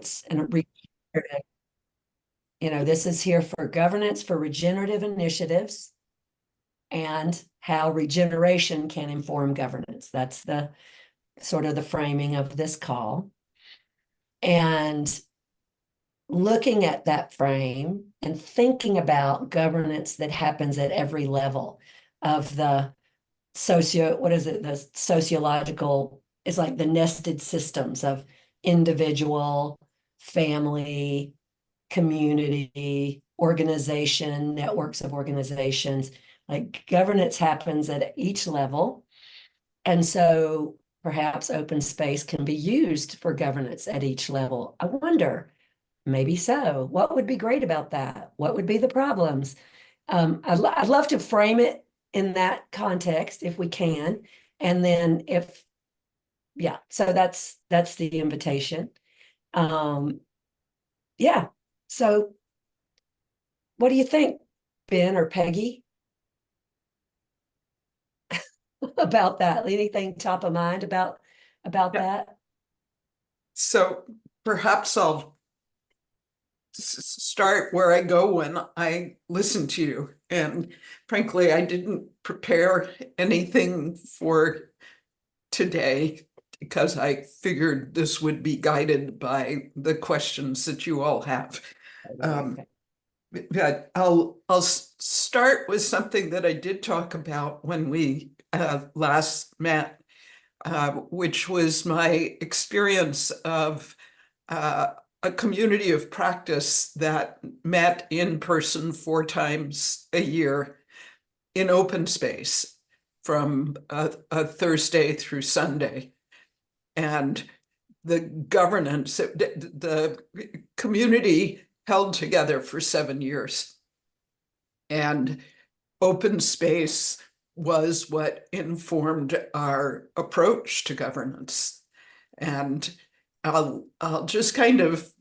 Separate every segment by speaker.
Speaker 1: governance and this is here for governance for regenerative initiatives and how regeneration can inform governance. That's the sort of the framing of this call. And looking at that frame and thinking about governance that happens at every level of the the sociological, it's like the nested systems of individual, family, community, organization, networks of organizations. Like governance happens at each level. And so perhaps open space can be used for governance at each level. I wonder, maybe so. What would be great about that? What would be the problems? I'd love to frame it in that context if we can. And then so that's the invitation. Yeah. So what do you think, Ben or Peggy, about that? Anything top of mind about that?
Speaker 2: So perhaps I'll start where I go when I listen to you. And frankly, I didn't prepare anything for today because I figured this would be guided by the questions that you all have. But I'll start with something that I did talk about when we last met, which was my experience of a community of practice that met in person 4 times a year in open space from a Thursday through Sunday. And the governance, the community held together for 7 years. And open space was what informed our approach to governance. And I'll just kind of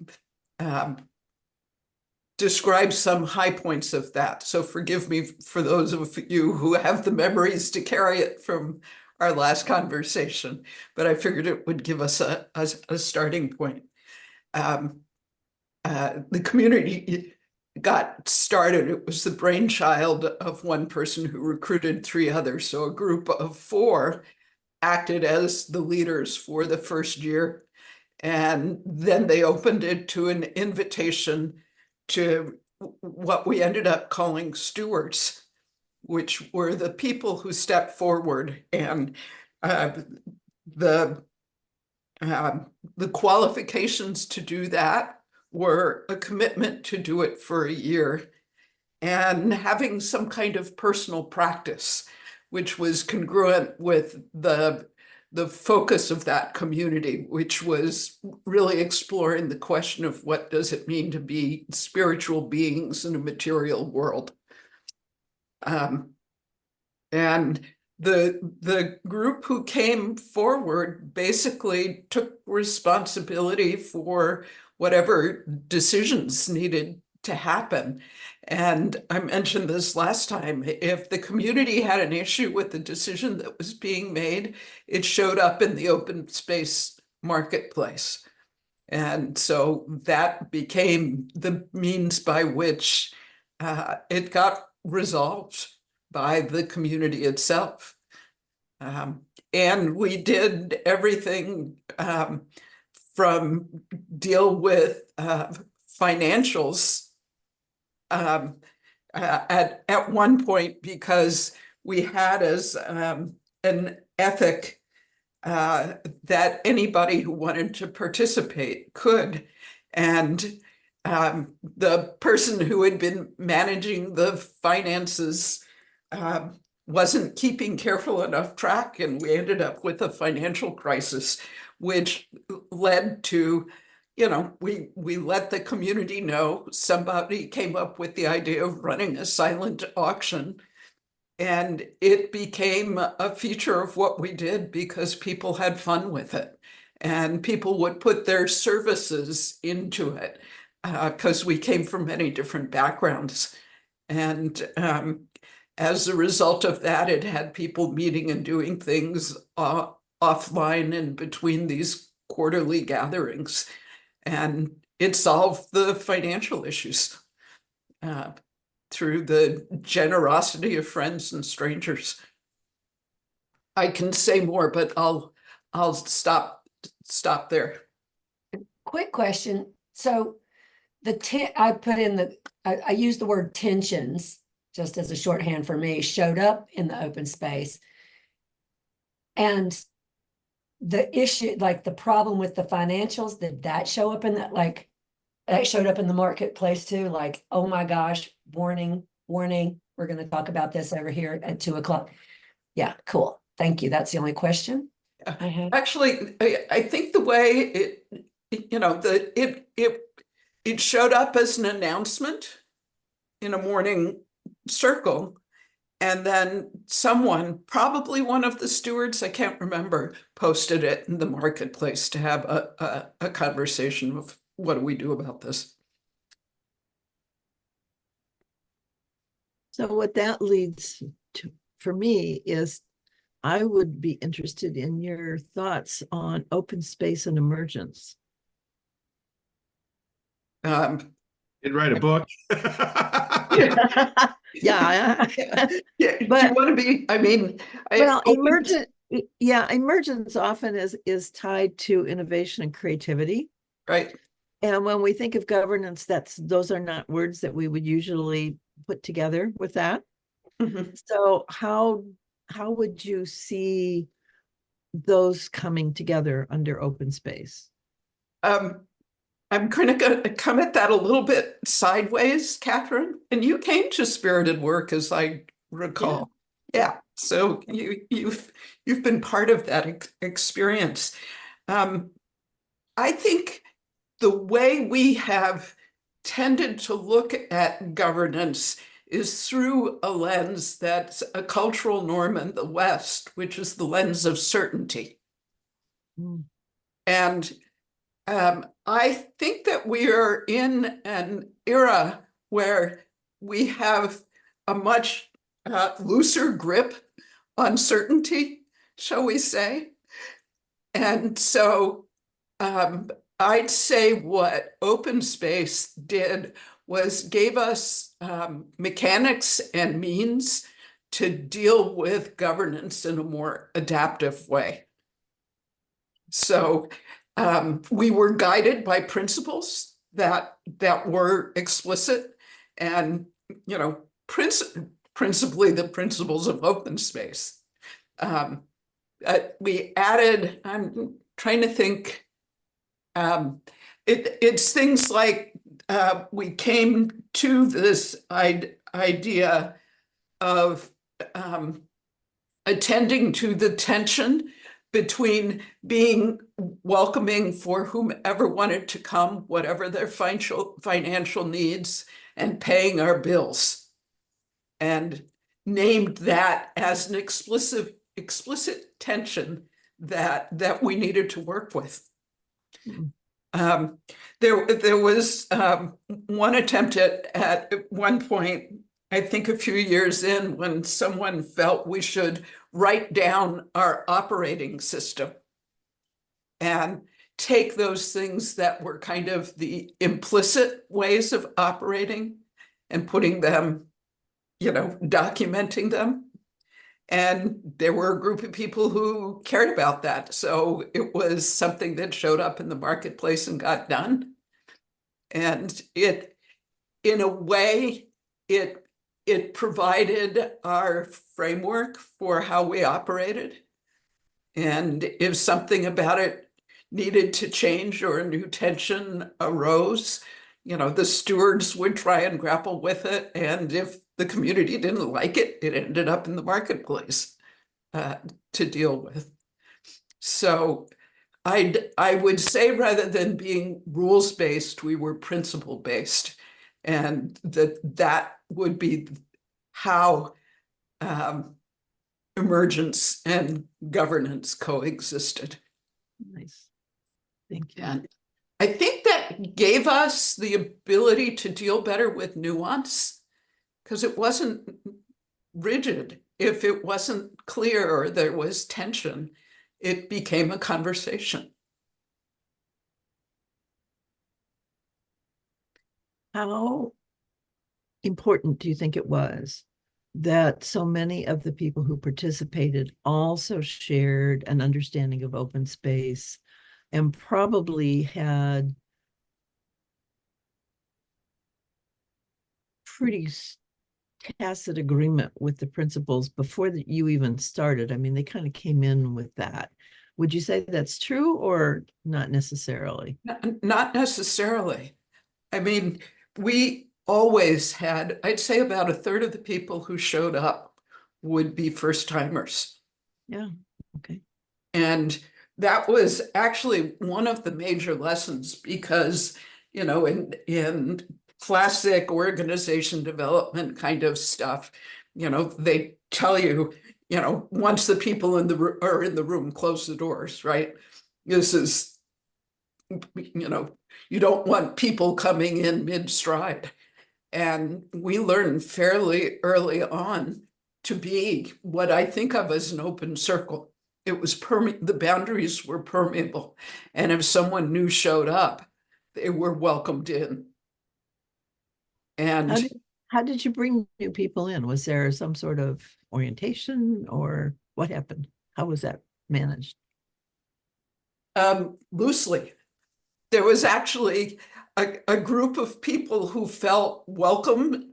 Speaker 2: describe some high points of that. So forgive me for those of you who have the memories to carry it from our last conversation, but I figured it would give us a starting point. The community got started. It was the brainchild of one person who recruited 3 others. So a group of 4 acted as the leaders for the first year. And then they opened it to an invitation to what we ended up calling stewards, which were the people who stepped forward. And the qualifications to do that were a commitment to do it for a year and having some kind of personal practice, which was congruent with the focus of that community, which was really exploring the question of what does it mean to be spiritual beings in a material world. And the group who came forward basically took responsibility for whatever decisions needed to happen. And I mentioned this last time, if the community had an issue with the decision that was being made, it showed up in the open space marketplace. And so that became the means by which it got resolved by the community itself. And we did everything from deal with financials at one point, because we had as an ethic that anybody who wanted to participate could. And the person who had been managing the finances wasn't keeping careful enough track, and we ended up with a financial crisis, which led to, we let the community know. Somebody came up with the idea of running a silent auction, and it became a feature of what we did because people had fun with it, and people would put their services into it because we came from many different backgrounds. And as a result of that, it had people meeting and doing things offline and between these quarterly gatherings. And it solved the financial issues through the generosity of friends and strangers. I can say more, but I'll stop there.
Speaker 1: Quick question. So I put in I use the word tensions just as a shorthand for me, showed up in the open space. And the issue, like the problem with the financials, did that show up in that, like, that showed up in the marketplace too? Like, oh my gosh, warning, warning, we're going to talk about this over here at 2:00. Yeah, cool. Thank you. That's the only question I have.
Speaker 2: Actually, I think the way it showed up as an announcement in a morning circle, and then someone, probably one of the stewards, I can't remember, posted it in the marketplace to have a conversation of what do we do about this.
Speaker 3: So what that leads to, for me, is I would be interested in your thoughts on open space and emergence.
Speaker 4: You'd write a book.
Speaker 3: Yeah.
Speaker 2: Yeah.
Speaker 3: But,
Speaker 2: do you want to be, I mean,
Speaker 3: well, emergence often is tied to innovation and creativity.
Speaker 2: right.
Speaker 3: And when we think of governance, those are not words that we would usually put together with that.
Speaker 2: Mhm.
Speaker 3: So how would you see those coming together under open space?
Speaker 2: I'm going to come at that a little bit sideways, Catherine. And you came to Spirited Work, as I recall. Yeah. So you've been part of that experience. I think the way we have tended to look at governance is through a lens that's a cultural norm in the West, which is the lens of certainty.
Speaker 3: Mm.
Speaker 2: And I think that we are in an era where we have a much looser grip on certainty, shall we say. And so I'd say what open space did was gave us mechanics and means to deal with governance in a more adaptive way. So we were guided by principles that were explicit, and principally the principles of open space. We added, I'm trying to think, it's things like we came to this idea of attending to the tension between being welcoming for whomever wanted to come, whatever their financial needs, and paying our bills, and named that as an explicit tension that we needed to work with. There was one attempt at one point, I think a few years in, when someone felt we should write down our operating system and take those things that were kind of the implicit ways of operating and putting them, documenting them. And there were a group of people who cared about that. So it was something that showed up in the marketplace and got done. And in a way, it provided our framework for how we operated. And if something about it needed to change or a new tension arose, the stewards would try and grapple with it. And if the community didn't like it, it ended up in the marketplace to deal with. So I would say, rather than being rules-based, we were principle-based. And that would be how emergence and governance coexisted.
Speaker 3: Nice. Thank you.
Speaker 2: And I think that gave us the ability to deal better with nuance, because it wasn't rigid. If it wasn't clear or there was tension, it became a conversation.
Speaker 3: How important do you think it was that so many of the people who participated also shared an understanding of open space and probably had pretty tacit agreement with the principles before you even started? I mean, they kind of came in with that. Would you say that's true or not necessarily?
Speaker 2: Not necessarily. I mean, we always had, I'd say about a third of the people who showed up would be first timers.
Speaker 3: Yeah. Okay.
Speaker 2: And that was actually one of the major lessons because, in classic organization development kind of stuff, they tell you, once the people are in the room, close the doors, right? This is, you don't want people coming in mid-stride. And we learned fairly early on to be what I think of as an open circle. It was the boundaries were permeable. And if someone new showed up, they were welcomed in. And
Speaker 3: How did you bring new people in? Was there some sort of orientation or what happened? How was that managed?
Speaker 2: Loosely, there was actually a group of people who felt welcome,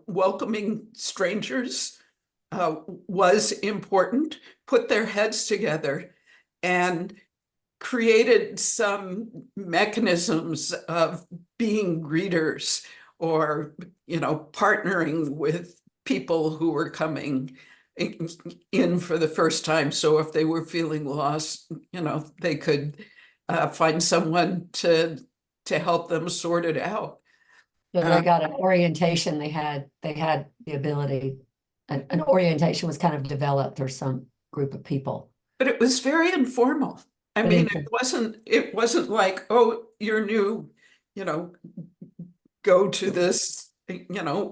Speaker 2: welcoming strangers was important, put their heads together and created some mechanisms of being greeters or, partnering with people who were coming in for the first time. So if they were feeling lost, they could find someone to help them sort it out.
Speaker 1: So they got an orientation, they had the ability, an orientation was kind of developed or some group of people.
Speaker 2: But it was very informal. I
Speaker 1: But
Speaker 2: mean, it wasn't like, oh, you're new, go to this,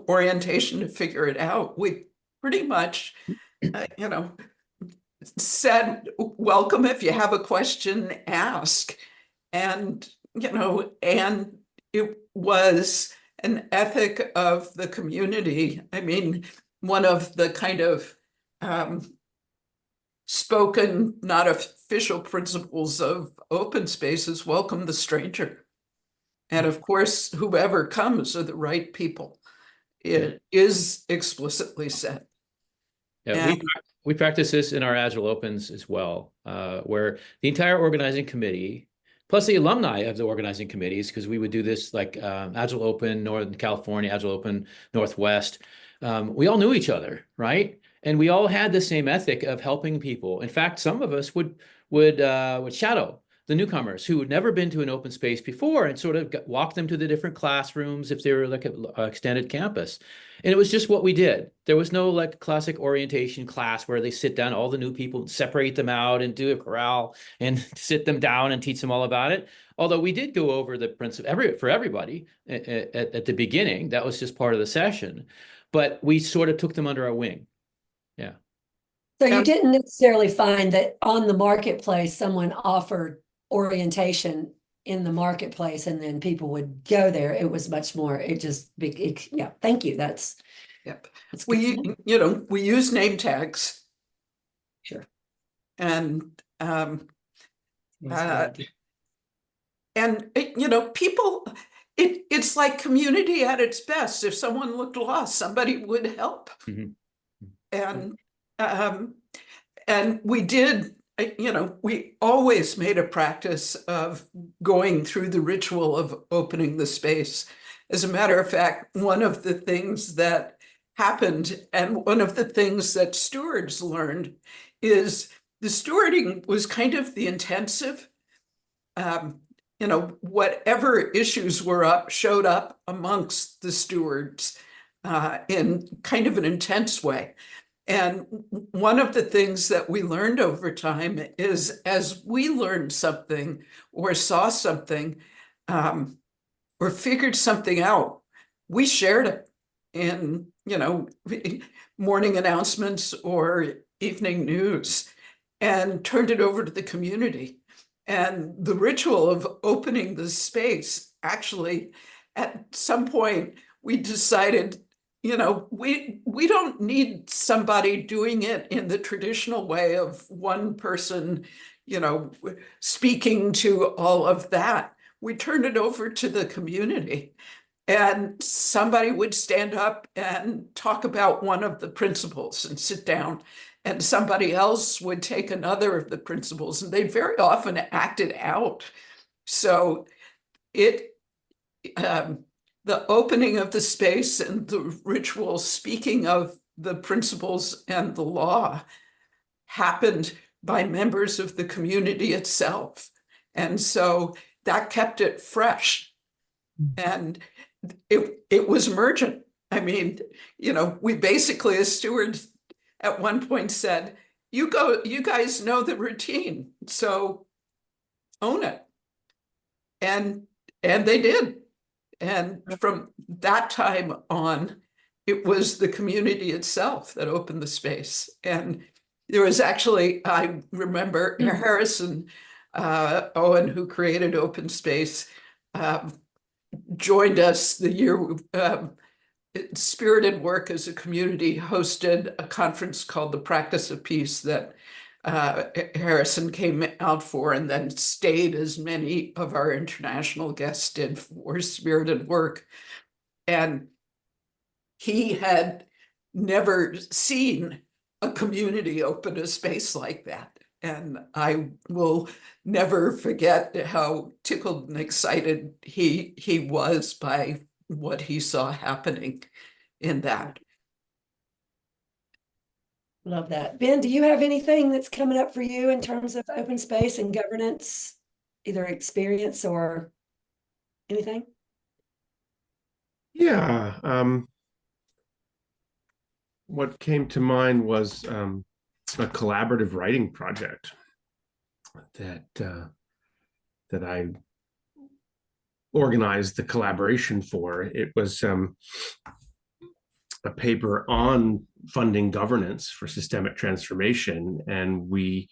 Speaker 2: orientation to figure it out. We pretty much, said, welcome. If you have a question, ask. And, and it was an ethic of the community. I mean, one of the kind of spoken, not official principles of open spaces, welcome the stranger. And of course, whoever comes are the right people. It is explicitly said.
Speaker 5: Yeah, we practice this in our Agile Opens as well, where the entire organizing committee, plus the alumni of the organizing committees, because we would do this like Agile Open Northern California, Agile Open Northwest, we all knew each other, right? And we all had the same ethic of helping people. In fact, some of us would shadow the newcomers who had never been to an open space before and sort of walk them to the different classrooms if they were like an extended campus. And it was just what we did. There was no like classic orientation class where they sit down, all the new people, separate them out and do a corral and sit them down and teach them all about it. Although we did go over the principle for everybody at the beginning. That was just part of the session. But we sort of took them under our wing. Yeah.
Speaker 1: So you didn't necessarily find that on the marketplace, someone offered orientation in the marketplace and then people would go there. It was much more, yeah, thank you. That's
Speaker 2: we use name tags.
Speaker 1: Sure.
Speaker 2: And people, it's like community at its best. If someone looked lost, somebody would help.
Speaker 5: Mm-hmm.
Speaker 2: And we did, we always made a practice of going through the ritual of opening the space. As a matter of fact, one of the things that happened and one of the things that stewards learned is the stewarding was kind of the intensive. Whatever issues showed up amongst the stewards in kind of an intense way. And one of the things that we learned over time is as we learned something or saw something or figured something out, we shared it in, morning announcements or evening news and turned it over to the community. And the ritual of opening the space actually at some point we decided, you know, we don't need somebody doing it in the traditional way of one person, you know, speaking to all of that. We turned it over to the community, and somebody would stand up and talk about one of the principles and sit down, and somebody else would take another of the principles, and they very often acted out. So the opening of the space and the ritual speaking of the principles and the law happened by members of the community itself. And so that kept it fresh. And it was emergent. I mean, you know, we basically, as stewards at one point said, you guys know the routine, so own it. And they did. And from that time on, it was the community itself that opened the space. And there was actually, I remember Harrison Owen, who created Open Space, joined us the year Spirited Work as a community hosted a conference called The Practice of Peace that Harrison came out for, and then stayed, as many of our international guests did, for Spirited Work. And he had never seen a community open a space like that. And I will never forget how tickled and excited he was by what he saw happening in that.
Speaker 1: Love that. Ben, do you have anything that's coming up for you in terms of open space and governance, either experience or anything?
Speaker 4: Yeah. What came to mind was a collaborative writing project that I organized the collaboration for. It was a paper on funding governance for systemic transformation, and we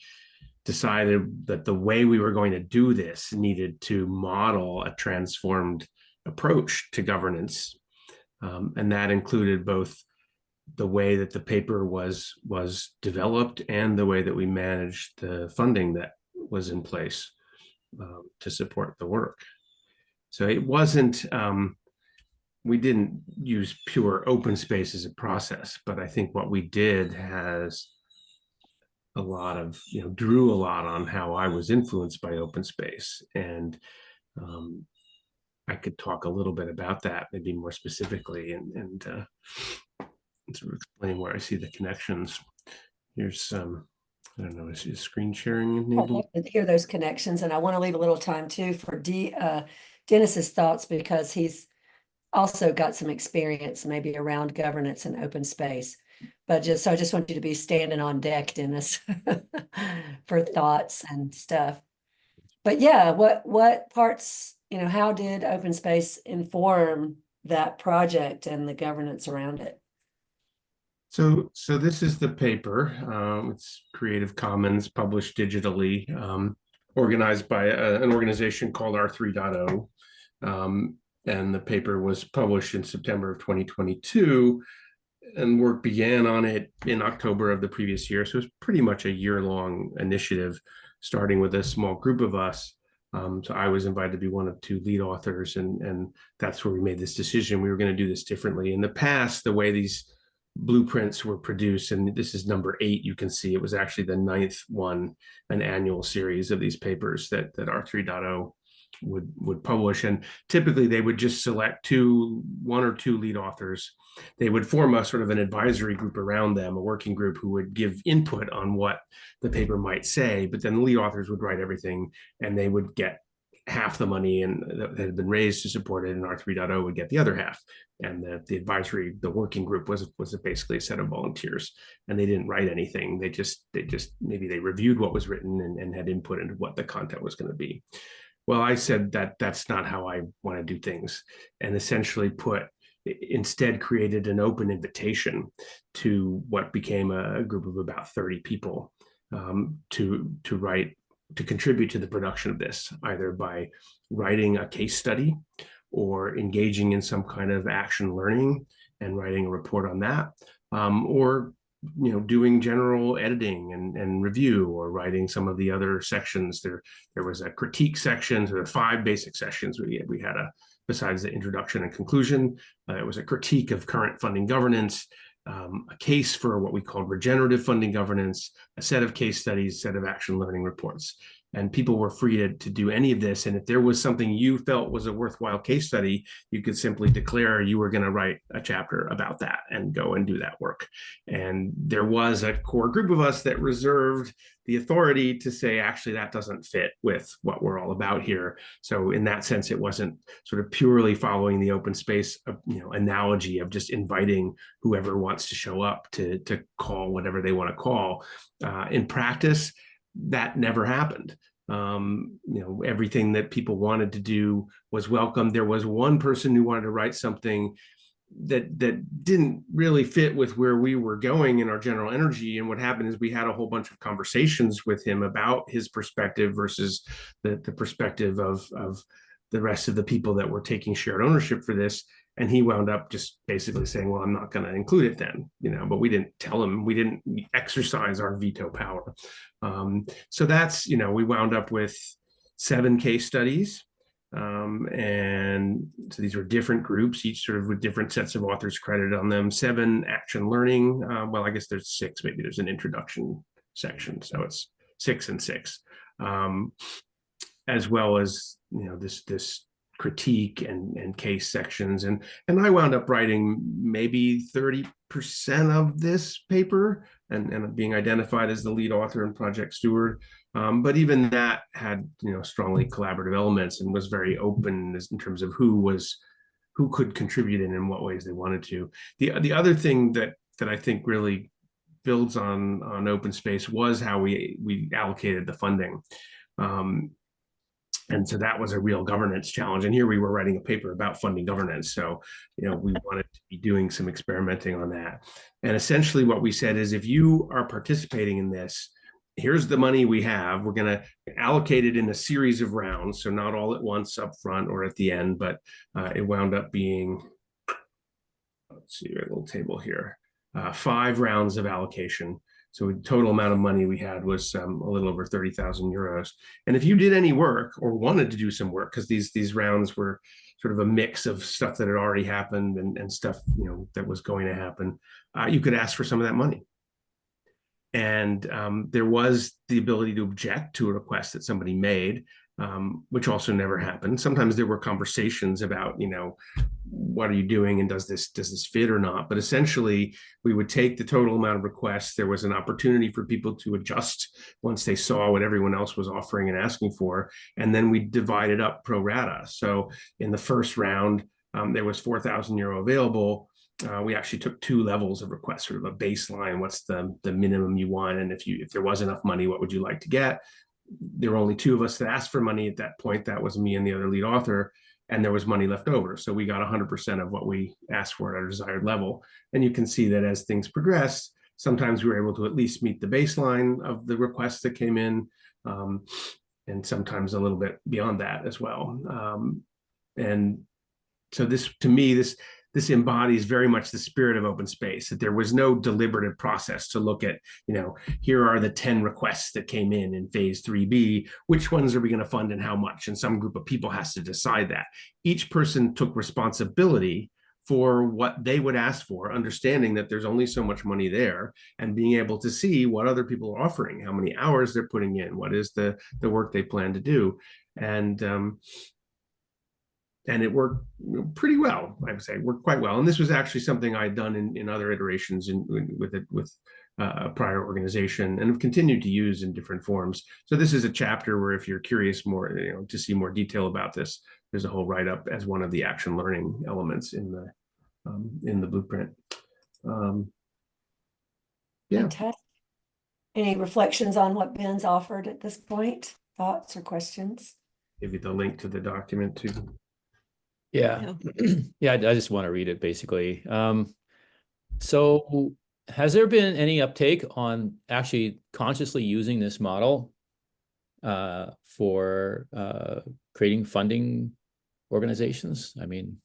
Speaker 4: decided that the way we were going to do this needed to model a transformed approach to governance, and that included both the way that the paper was developed and the way that we managed the funding that was in place to support the work. So it wasn't, we didn't use pure open space as a process, but I think what we did has a lot of, drew a lot on how I was influenced by open space. And I could talk a little bit about that, maybe more specifically, and sort of explain where I see the connections. Here's I don't know, is screen sharing enabled?
Speaker 1: I'd hear those connections, and I want to leave a little time too for Dennis's thoughts, because he's also got some experience maybe around governance and open space. But I just want you to be standing on deck, Dennis, for thoughts and stuff. But yeah, what parts, how did open space inform that project and the governance around it?
Speaker 4: So this is the paper. It's Creative Commons, published digitally, organized by an organization called R3.0. And the paper was published in September of 2022, and work began on it in October of the previous year. So it was pretty much a year-long initiative, starting with a small group of us. So I was invited to be one of two lead authors, and that's where we made this decision. We were going to do this differently. In the past, the way these blueprints were produced, and this is number 8, you can see it was actually the 9th one, an annual series of these papers that R3.0 would publish. And typically they would just select 1 or 2 lead authors. They would form a sort of an advisory group around them, a working group who would give input on what the paper might say, but then the lead authors would write everything, and they would get half the money and that had been raised to support it, and R3.0 would get the other half. And the advisory, the working group was basically a set of volunteers, and they didn't write anything. They just maybe they reviewed what was written and had input into what the content was going to be. Well, I said that that's not how I want to do things, and essentially instead created an open invitation to what became a group of about 30 people to contribute to the production of this, either by writing a case study or engaging in some kind of action learning and writing a report on that, or doing general editing and review, or writing some of the other sections. There was a critique section. So there were 5 basic sections we had besides the introduction and conclusion. It was a critique of current funding governance, a case for what we called regenerative funding governance, a set of case studies, set of action learning reports. And people were free to do any of this. And if there was something you felt was a worthwhile case study, you could simply declare you were going to write a chapter about that and go and do that work. And there was a core group of us that reserved the authority to say, actually, that doesn't fit with what we're all about here. So in that sense, it wasn't sort of purely following the open space analogy of just inviting whoever wants to show up to call whatever they want to call. In practice, that never happened. Everything that people wanted to do was welcome. There was one person who wanted to write something that didn't really fit with where we were going in our general energy. And what happened is we had a whole bunch of conversations with him about his perspective versus the perspective of the rest of the people that were taking shared ownership for this. And he wound up just basically saying, well, I'm not going to include it then, but we didn't tell him, we didn't exercise our veto power. So that's, we wound up with 7 case studies. And so these were different groups, each sort of with different sets of authors credited on them. 7 action learning. Well, I guess there's 6, maybe there's an introduction section. So it's 6 and 6, as well as, this critique and case sections. And I wound up writing maybe 30% of this paper and being identified as the lead author and project steward. But even that had, strongly collaborative elements and was very open in terms of who could contribute and in what ways they wanted to. The other thing that I think really builds on open space was how we allocated the funding. And so that was a real governance challenge. And here we were writing a paper about funding governance. So, we wanted to be doing some experimenting on that. And essentially what we said is, if you are participating in this, here's the money we have. We're going to allocate it in a series of rounds. So not all at once up front or at the end, but it wound up being, let's see, a little table here, 5 rounds of allocation. So the total amount of money we had was a little over 30,000 euros. And if you did any work or wanted to do some work, because these rounds were sort of a mix of stuff that had already happened and stuff that was going to happen, you could ask for some of that money. And there was the ability to object to a request that somebody made, which also never happened. Sometimes there were conversations about, what are you doing and does this fit or not? But essentially, we would take the total amount of requests. There was an opportunity for people to adjust once they saw what everyone else was offering and asking for. And then we divided up pro rata. So in the first round, there was 4,000 euro available. We actually took 2 levels of requests, sort of a baseline. What's the minimum you want? And if there was enough money, what would you like to get? There were only 2 of us that asked for money at that point. That was me and the other lead author. And there was money left over. So we got 100% of what we asked for at our desired level. And you can see that as things progress, sometimes we were able to at least meet the baseline of the requests that came in, and sometimes a little bit beyond that as well. And so this, to me, this embodies very much the spirit of open space, that there was no deliberative process to look at, here are the 10 requests that came in phase 3B, which ones are we going to fund and how much? And some group of people has to decide that. Each person took responsibility for what they would ask for, understanding that there's only so much money there, and being able to see what other people are offering, how many hours they're putting in, what is the work they plan to do. And it worked pretty well, I would say, worked quite well. And this was actually something I'd done in other iterations with a prior organization, and have continued to use in different forms. So this is a chapter where, if you're curious more, to see more detail about this, there's a whole write-up as one of the action learning elements in the blueprint. Yeah.
Speaker 1: Fantastic. Any reflections on what Ben's offered at this point? Thoughts or questions?
Speaker 4: Give you the link to the document too.
Speaker 5: Yeah. Yeah, I just want to read it basically. So has there been any uptake on actually consciously using this model for creating funding organizations? I mean,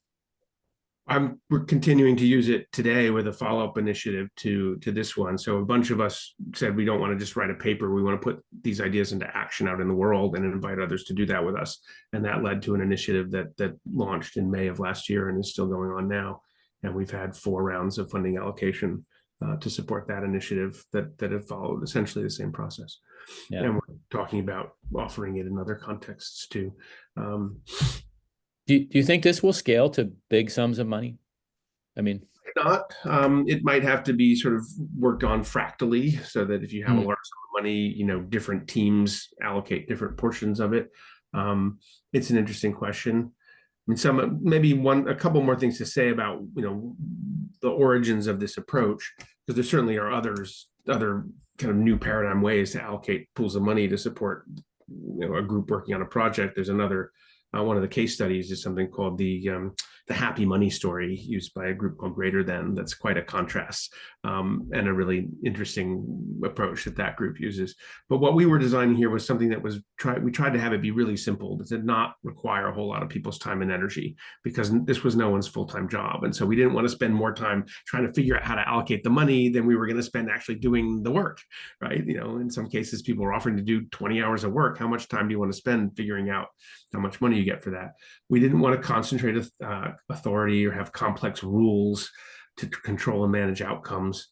Speaker 4: we're continuing to use it today with a follow-up initiative to this one. So a bunch of us said we don't want to just write a paper. We want to put these ideas into action out in the world and invite others to do that with us. And that led to an initiative that launched in May of last year and is still going on now. And we've had 4 rounds of funding allocation to support that initiative that have followed essentially the same process.
Speaker 5: yeah.
Speaker 4: And we're talking about offering it in other contexts too.
Speaker 5: Do you think this will scale to big sums of money? I mean,
Speaker 4: not. It might have to be sort of worked on fractally so that if you have a large sum of money, different teams allocate different portions of it. It's an interesting question. I mean, maybe a couple more things to say about, the origins of this approach, because there certainly are other kind of new paradigm ways to allocate pools of money to support, a group working on a project. There's another. One of the case studies is something called the happy money story, used by a group called Greater Than. That's quite a contrast and a really interesting approach that group uses. But what we were designing here was something that we tried to have it be really simple. It did not require a whole lot of people's time and energy, because this was no one's full-time job. And so we didn't want to spend more time trying to figure out how to allocate the money than we were going to spend actually doing the work, right? In some cases, people are offering to do 20 hours of work. How much time do you want to spend figuring out how much money you get for that? We didn't want to concentrate authority or have complex rules to control and manage outcomes.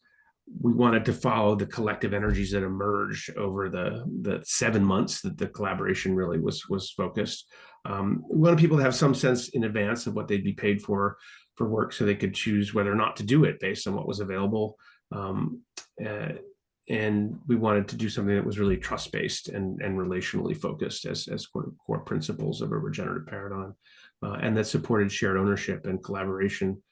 Speaker 4: We wanted to follow the collective energies that emerged over the 7 months that the collaboration really was focused. We wanted people to have some sense in advance of what they'd be paid for work, so they could choose whether or not to do it based on what was available. And we wanted to do something that was really trust-based and relationally focused as core principles of a regenerative paradigm, and that supported shared ownership and collaboration,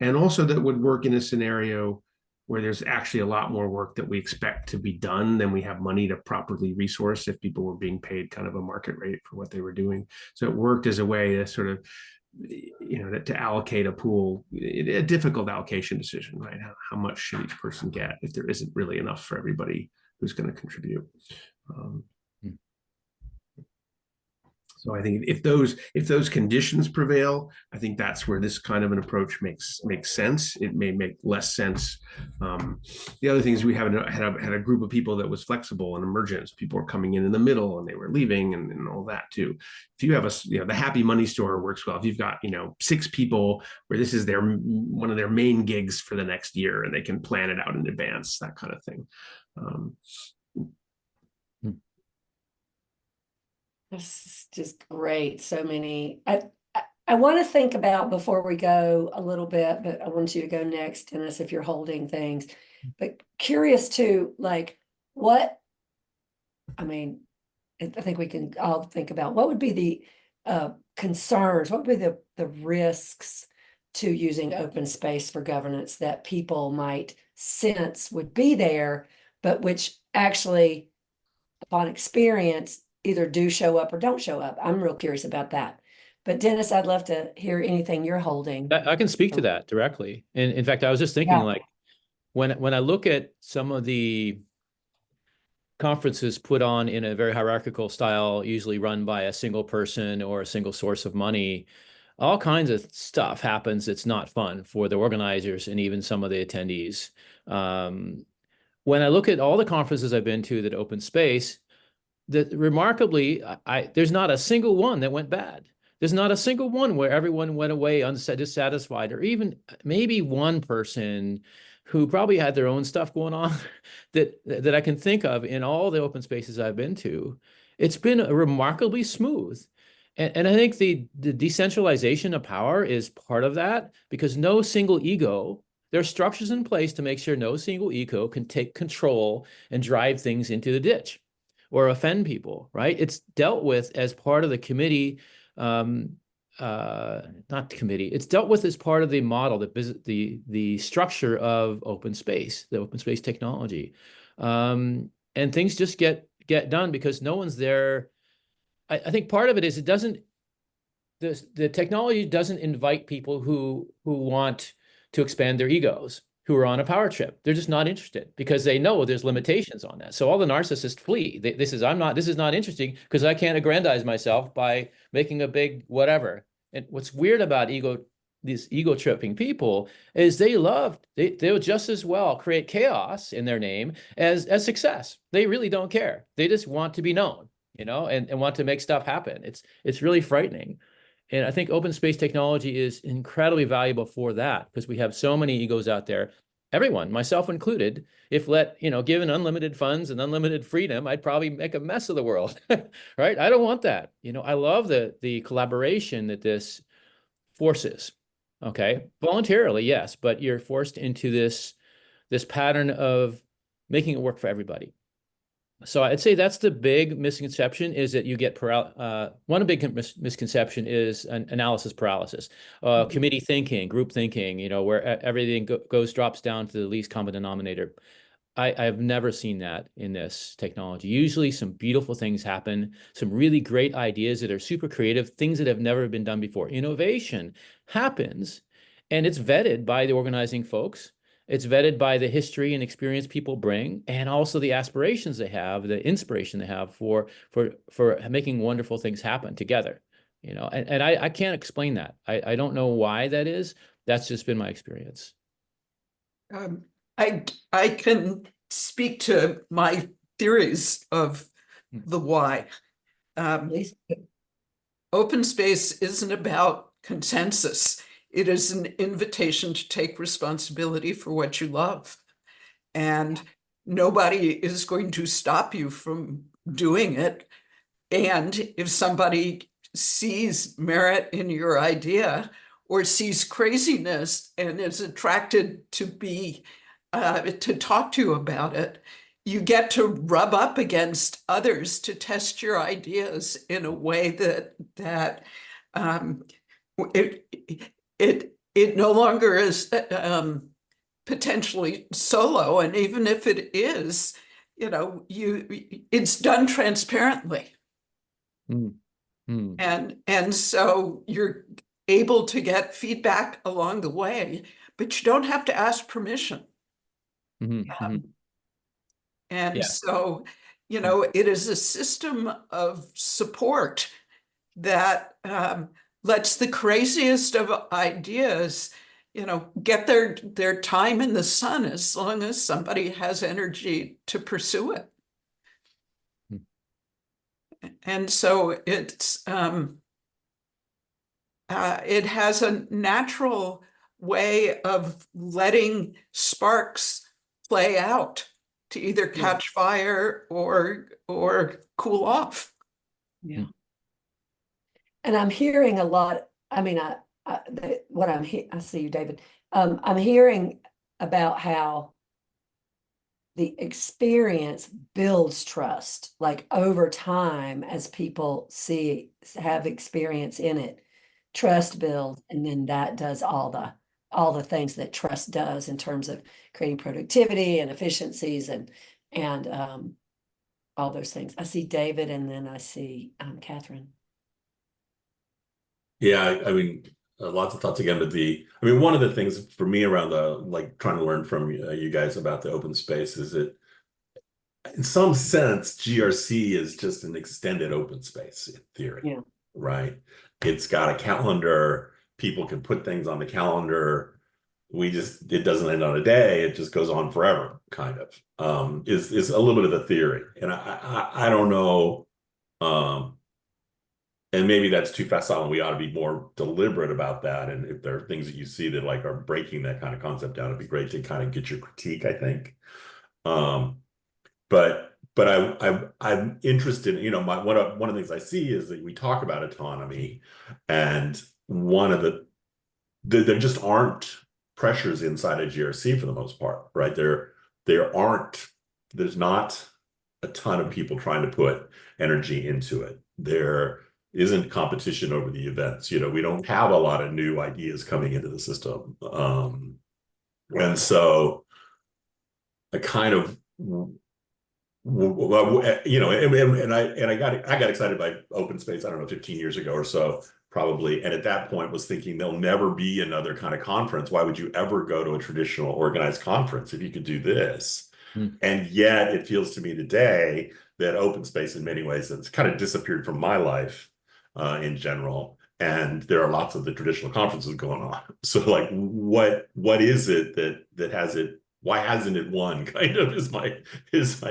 Speaker 4: and also that would work in a scenario where there's actually a lot more work that we expect to be done than we have money to properly resource if people were being paid kind of a market rate for what they were doing. So it worked as a way to sort of, to allocate a pool, a difficult allocation decision, right? How much should each person get if there isn't really enough for everybody who's going to contribute? So I think if those conditions prevail, I think that's where this kind of an approach makes sense. It may make less sense. The other thing is we had a group of people that was flexible and emergent. So people were coming in the middle and they were leaving and all that too. If you have the happy money store works well. If you've got 6 people where this is one of their main gigs for the next year and they can plan it out in advance, that kind of thing.
Speaker 1: This is just great. So many. I want to think about, before we go a little bit, but I want you to go next, Dennis, if you're holding things. But curious too, like I think we can all think about what would be the concerns, what would be the risks to using open space for governance that people might sense would be there, but which actually, upon experience, either do show up or don't show up. I'm real curious about that. But Dennis, I'd love to hear anything you're holding.
Speaker 5: I can speak to that directly. And in fact, I was just thinking, like, when I look at some of the conferences put on in a very hierarchical style, usually run by a single person or a single source of money, all kinds of stuff happens that's not fun for the organizers and even some of the attendees. When I look at all the conferences I've been to that open space, that remarkably, there's not a single one that went bad. There's not a single one where everyone went away dissatisfied, or even maybe one person who probably had their own stuff going on that I can think of in all the open spaces I've been to. It's been remarkably smooth. And I think the decentralization of power is part of that, because no single ego, there are structures in place to make sure no single ego can take control and drive things into the ditch or offend people, right? It's dealt with as part of the committee, not the committee. It's dealt with as part of the model, the structure of open space, the open space technology, and things just get done because no one's there. I think part of it is the technology doesn't invite people who want to expand their egos, who are on a power trip. They're just not interested because they know there's limitations on that. So all the narcissists flee. This is not interesting because I can't aggrandize myself by making a big whatever. And what's weird about these ego tripping people is they'll just as well create chaos in their name as success. They really don't care. They just want to be known, and want to make stuff happen. It's really frightening. And I think open space technology is incredibly valuable for that because we have so many egos out there. Everyone, myself included, if given unlimited funds and unlimited freedom, I'd probably make a mess of the world, right? I don't want that. I love the collaboration that this forces. Okay, voluntarily, yes, but you're forced into this pattern of making it work for everybody. So I'd say that's the big misconception, is that you get one big misconception is analysis paralysis, committee thinking, group thinking, where everything drops down to the least common denominator. I've never seen that in this technology. Usually some beautiful things happen, some really great ideas that are super creative, things that have never been done before. Innovation happens, and it's vetted by the organizing folks. It's vetted by the history and experience people bring, and also the aspirations they have, the inspiration they have for making wonderful things happen together. And I can't explain that. I don't know why that is. That's just been my experience.
Speaker 2: I can speak to my theories of the why. Open space isn't about consensus. It is an invitation to take responsibility for what you love. And nobody is going to stop you from doing it. And if somebody sees merit in your idea or sees craziness and is attracted to to talk to you about it, you get to rub up against others to test your ideas in a way that it no longer is potentially solo. And even if it is, it's done transparently. And so you're able to get feedback along the way, but you don't have to ask permission. So, it is a system of support that lets the craziest of ideas, get their time in the sun as long as somebody has energy to pursue it. And so it has a natural way of letting sparks play out to either catch fire or cool off.
Speaker 1: Yeah. And I'm hearing a lot. I mean, I see you, David. I'm hearing about how the experience builds trust, like over time, as people have experience in it, trust builds, and then that does all the things that trust does in terms of creating productivity and efficiencies and all those things. I see David, and then I see Catherine.
Speaker 6: Yeah, I mean, lots of thoughts again, but one of the things for me around trying to learn from you guys about the open space is that in some sense, GRC is just an extended open space in theory, right? It's got a calendar. People can put things on the calendar. It doesn't end on a day. It just goes on forever, kind of, is a little bit of the theory. And I don't know, and maybe that's too facile and we ought to be more deliberate about that. And if there are things that you see that are breaking that kind of concept down, it'd be great to kind of get your critique, I think. But I'm interested, one of the things I see is that we talk about autonomy, and there just aren't pressures inside of GRC for the most part, right? There's not a ton of people trying to put energy into it. There isn't competition over the events. We don't have a lot of new ideas coming into the system. And so I kind of, and I got excited by open space, I don't know, 15 years ago or so, probably. And at that point was thinking there'll never be another kind of conference. Why would you ever go to a traditional organized conference if you could do this? And yet it feels to me today that open space in many ways has kind of disappeared from my life in general. And there are lots of the traditional conferences going on. So like, what is it that has it? Why hasn't it won? Kind of is my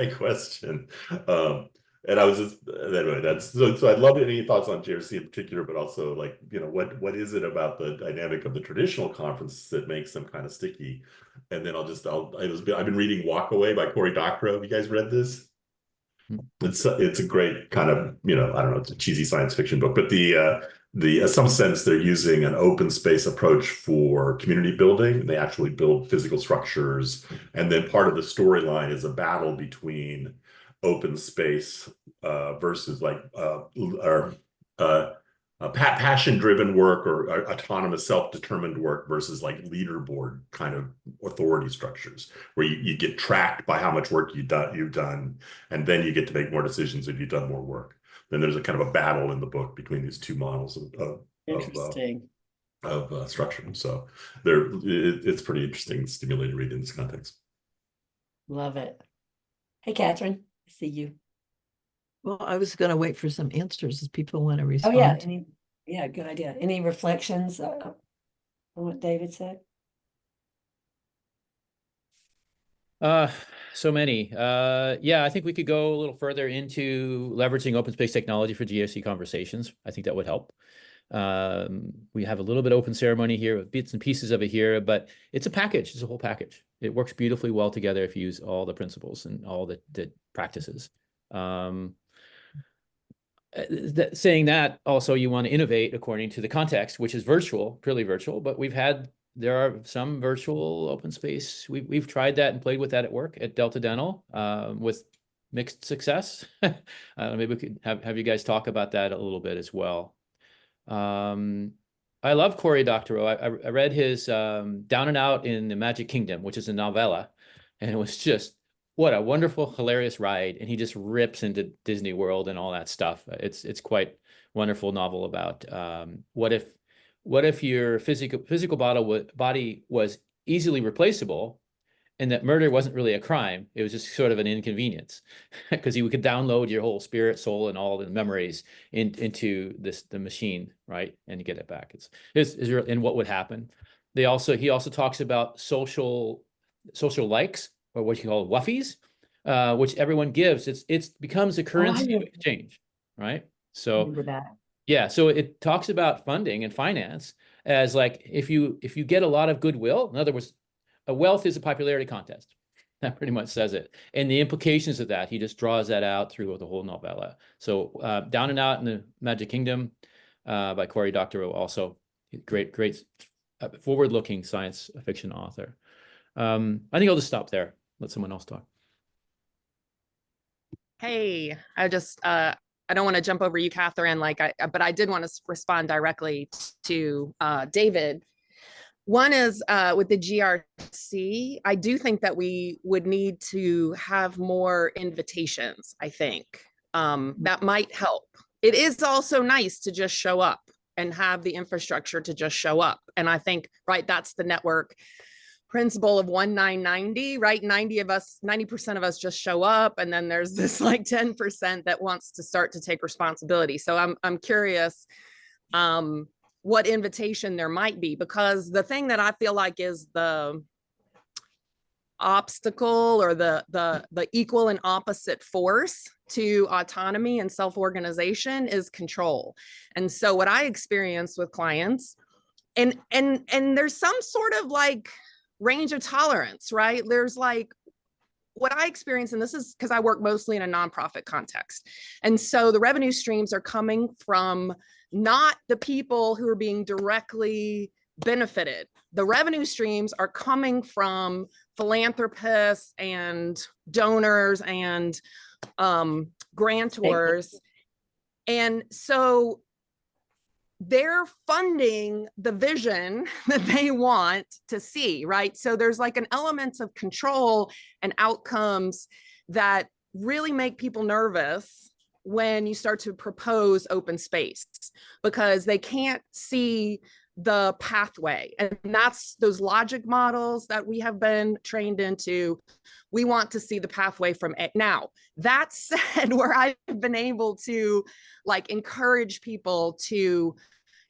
Speaker 6: question. And I was just, anyway, that's so I'd love any thoughts on GRC in particular, but also like, what is it about the dynamic of the traditional conference that makes them kind of sticky? And then I've been reading Walk Away by Cory Doctorow. Have you guys read this? It's a great kind of, I don't know, it's a cheesy science fiction book, but in some sense they're using an open space approach for community building. They actually build physical structures, and then part of the storyline is a battle between open space versus like passion-driven work or autonomous, self-determined work versus like leaderboard kind of authority structures, where you get tracked by how much work you've done, and then you get to make more decisions if you've done more work. Then there's a kind of a battle in the book between these two models of structure. So it's pretty interesting, stimulating to read in this context.
Speaker 1: Love it. Hey, Catherine, I see you.
Speaker 3: Well, I was going to wait for some answers as people want to
Speaker 1: Oh,
Speaker 3: respond.
Speaker 1: yeah, good idea. Any reflections on what David said?
Speaker 5: So many. Yeah, I think we could go a little further into leveraging open space technology for GRC conversations. I think that would help. We have a little bit of open ceremony here, bits and pieces of it here, but it's a package. It's a whole package. It works beautifully well together if you use all the principles and all the practices. Saying that, also you want to innovate according to the context, which is virtual, purely virtual, but there are some virtual open space. We've tried that and played with that at work at Delta Dental with mixed success. Maybe we could have you guys talk about that a little bit as well. I love Cory Doctorow. I read his Down and Out in the Magic Kingdom, which is a novella, and it was just what a wonderful, hilarious ride. And he just rips into Disney World and all that stuff. It's quite wonderful novel about what if your physical body was easily replaceable, and that murder wasn't really a crime. It was just sort of an inconvenience, because you could download your whole spirit, soul, and all the memories into the machine, right, and get it back. And what would happen. He also talks about social likes, or what you call wuffies, which everyone gives. It becomes a currency of exchange, right? So
Speaker 1: Remember that.
Speaker 5: yeah, so it talks about funding and finance as like if you get a lot of goodwill. In other words, a wealth is a popularity contest. That pretty much says it. And the implications of that, he just draws that out through the whole novella. So Down and Out in the Magic Kingdom by Cory Doctorow, also great forward-looking science fiction author. I think I'll just stop there. Let someone else talk.
Speaker 7: Hey, I don't want to jump over you, Catherine, but I did want to respond directly to David. One is with the GRC, I do think that we would need to have more invitations, I think. That might help. It is also nice to just show up and have the infrastructure to just show up. And I think, right, that's the network principle of 1-9-90, right? 90% of us just show up, and then there's this like 10% that wants to start to take responsibility. So I'm curious what invitation there might be, because the thing that I feel like is the obstacle or the equal and opposite force to autonomy and self-organization is control. And so what I experience with clients, and there's some sort of like range of tolerance, right? There's like what I experience, and this is because I work mostly in a nonprofit context. And so the revenue streams are coming from not the people who are being directly benefited. The revenue streams are coming from philanthropists and donors and grantors. And so they're funding the vision that they want to see, right? So there's like an element of control and outcomes that really make people nervous when you start to propose open space, because they can't see the pathway. And that's those logic models that we have been trained into. We want to see the pathway from it. Now, that said, where I've been able to like encourage people to,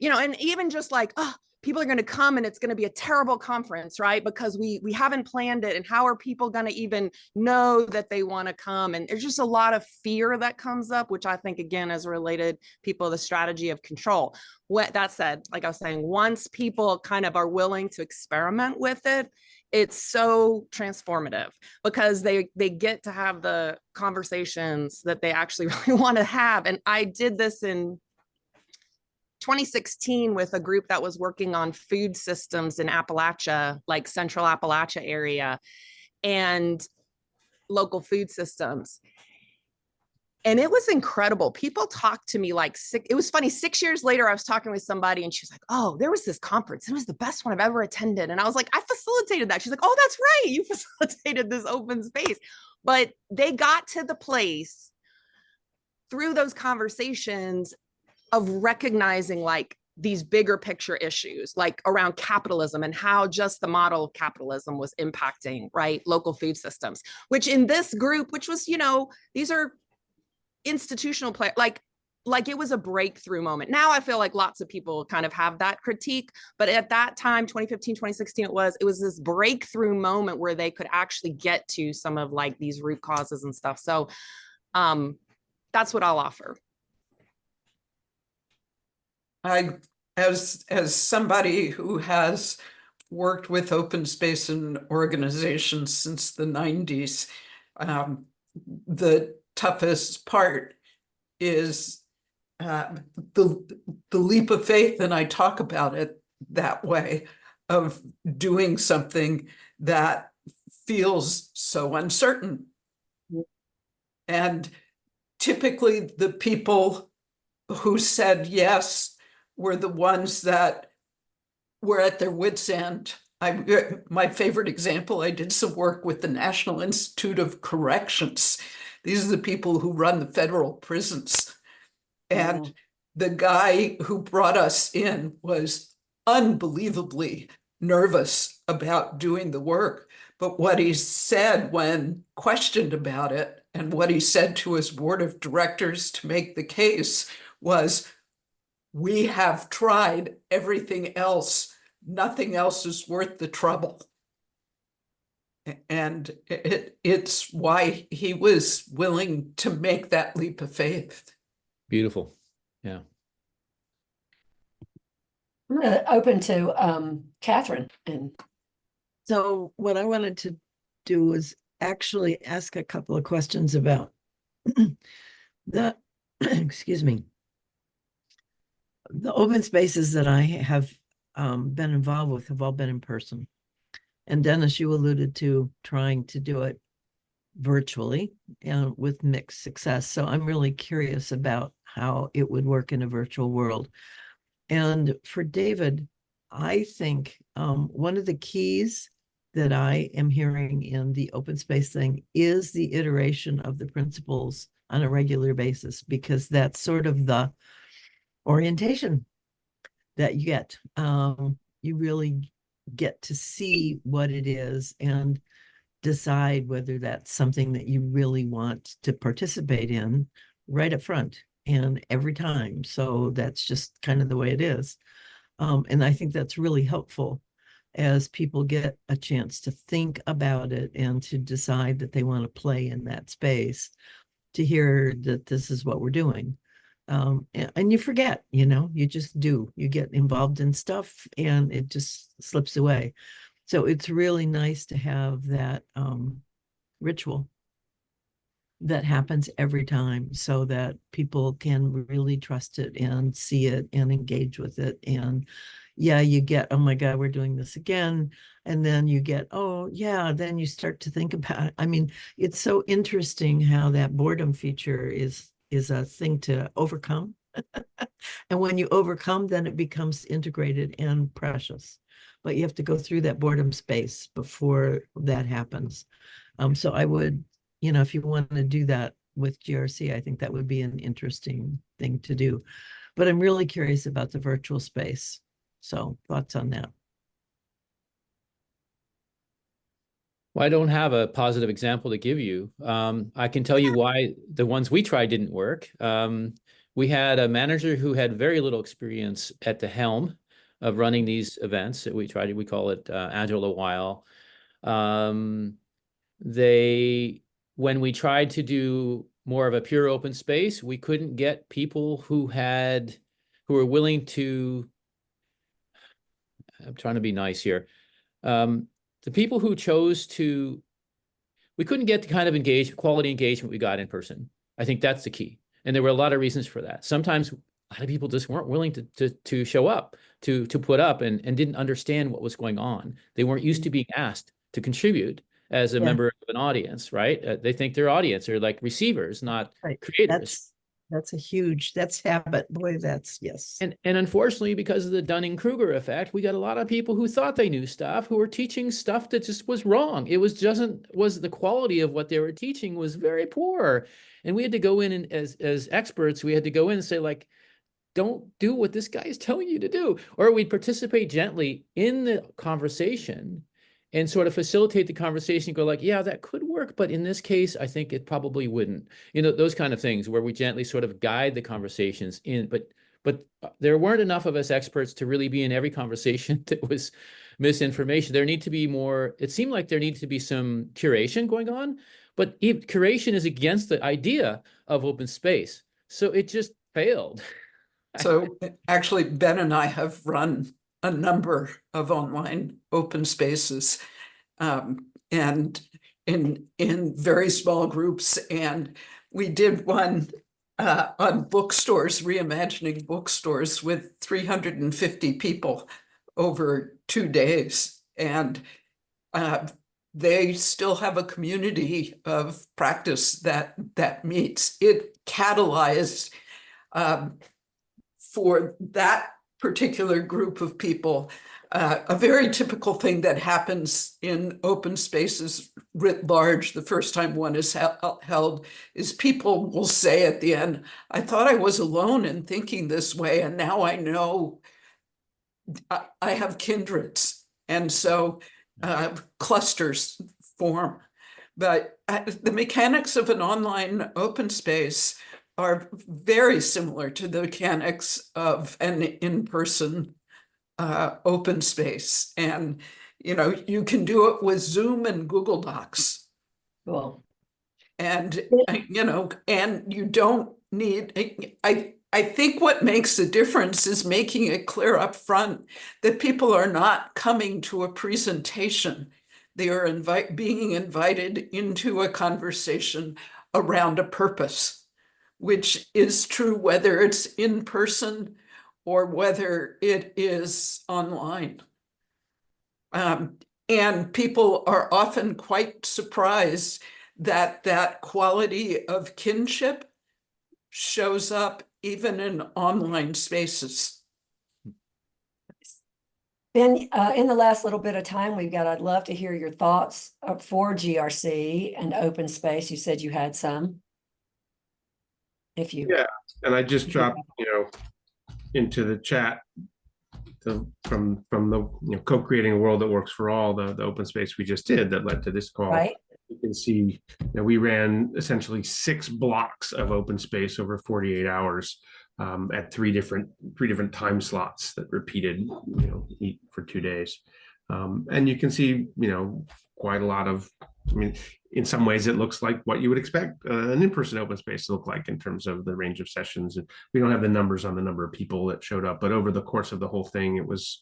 Speaker 7: and even just like, oh, people are going to come and it's going to be a terrible conference, right? Because we haven't planned it. And how are people going to even know that they want to come? And there's just a lot of fear that comes up, which I think, again, is related people to the strategy of control. That said, like I was saying, once people kind of are willing to experiment with it, it's so transformative because they get to have the conversations that they actually really want to have. And I did this in 2016 with a group that was working on food systems in Appalachia, like Central Appalachia area, and local food systems. And it was incredible. People talked to me like it was funny. 6 years later, I was talking with somebody and she was like, oh, there was this conference. It was the best one I've ever attended. And I was like, I facilitated that. She's like, oh, that's right. You facilitated this open space. But they got to the place through those conversations of recognizing like these bigger picture issues, like around capitalism and how just the model of capitalism was impacting, right, local food systems, which in this group, which was, these are institutional play, like it was a breakthrough moment. Now I feel like lots of people kind of have that critique, but at that time, 2015, 2016, it was this breakthrough moment where they could actually get to some of like these root causes and stuff. So that's what I'll offer.
Speaker 2: As somebody who has worked with open space and organizations since the 90s, the toughest part is the leap of faith, and I talk about it that way, of doing something that feels so uncertain. And typically the people who said yes were the ones that were at their wits' end. My favorite example, I did some work with the National Institute of Corrections. These are the people who run the federal prisons. And the guy who brought us in was unbelievably nervous about doing the work. But what he said when questioned about it, and what he said to his board of directors to make the case, was, we have tried everything else. Nothing else is worth the trouble. And it's why he was willing to make that leap of faith.
Speaker 5: Beautiful. Yeah.
Speaker 1: I'm open to Catherine. And
Speaker 3: So what I wanted to do was actually ask a couple of questions about the, excuse me, the open spaces that I have been involved with have all been in person. And Dennis, you alluded to trying to do it virtually and with mixed success. So I'm really curious about how it would work in a virtual world. And for David, I think one of the keys that I am hearing in the open space thing is the iteration of the principles on a regular basis, because that's sort of the orientation that you get. You really get to see what it is and decide whether that's something that you really want to participate in right up front and every time. So that's just kind of the way it is. And I think that's really helpful as people get a chance to think about it and to decide that they want to play in that space, to hear that this is what we're doing. And you forget, you just do. You get involved in stuff and it just slips away. So it's really nice to have that ritual that happens every time so that people can really trust it and see it and engage with it. And yeah, you get, oh my God, we're doing this again. And then you get, oh yeah, then you start to think about it. I mean, it's so interesting how that boredom feature is a thing to overcome. And when you overcome, then it becomes integrated and precious. But you have to go through that boredom space before that happens. So I would, if you want to do that, with GRC. I think that would be an interesting thing to do. But I'm really curious about the virtual space. So thoughts on that?
Speaker 5: Well, I don't have a positive example to give you. I can tell you why the ones we tried didn't work. We had a manager who had very little experience at the helm of running these events that we tried. We call it Agile a while. When we tried to do more of a pure open space, we couldn't get people who were willing to. I'm trying to be nice here. The people who chose to, we couldn't get the kind of quality engagement we got in person. I think that's the key. And there were a lot of reasons for that. Sometimes a lot of people just weren't willing to show up, to put up and didn't understand what was going on. They weren't used to being asked to contribute as a member of an audience, right? They think their audience are like receivers, not creators.
Speaker 3: That's habit. Boy, yes.
Speaker 5: And unfortunately, because of the Dunning-Kruger effect, we got a lot of people who thought they knew stuff, who were teaching stuff that just was wrong. It was the quality of what they were teaching was very poor. And we had to go in and as experts, we had to go in and say, like, don't do what this guy is telling you to do. Or we'd participate gently in the conversation and sort of facilitate the conversation, go like, yeah, that could work, but in this case, I think it probably wouldn't. You know, those kind of things where we gently sort of guide the conversations in, but there weren't enough of us experts to really be in every conversation that was misinformation. There need to be more, it seemed like there needs to be some curation going on, but curation is against the idea of open space. So it just failed.
Speaker 2: So actually, Ben and I have run a number of online open spaces, and in very small groups. And we did one on bookstores, reimagining bookstores with 350 people over 2 days. And they still have a community of practice that meets. It catalyzed for that particular group of people, a very typical thing that happens in open spaces writ large the first time one is held is people will say at the end, I thought I was alone in thinking this way, and now I know I have kindreds. And so clusters form. But the mechanics of an online open space are very similar to the mechanics of an in-person open space. And, you know, you can do it with Zoom and Google Docs.
Speaker 1: Cool.
Speaker 2: And, you know, and you don't need, I think what makes the difference is making it clear up front that people are not coming to a presentation. They are being invited into a conversation around a purpose, which is true whether it's in person or whether it is online. And people are often quite surprised that that quality of kinship shows up even in online spaces.
Speaker 1: Ben, in the last little bit of time we've got, I'd love to hear your thoughts for GRC and open space. You said you had some.
Speaker 4: Yeah, and I just dropped, you know, into the chat from the co-creating a world that works for all, the open space we just did that led to this call.
Speaker 1: Right.
Speaker 4: You can see that we ran essentially 6 blocks of open space over 48 hours at three different time slots that repeated, you know, for 2 days. And you can see, you know, quite a lot of, I mean, in some ways it looks like what you would expect an in-person open space to look like in terms of the range of sessions. And we don't have the numbers on the number of people that showed up, but over the course of the whole thing, it was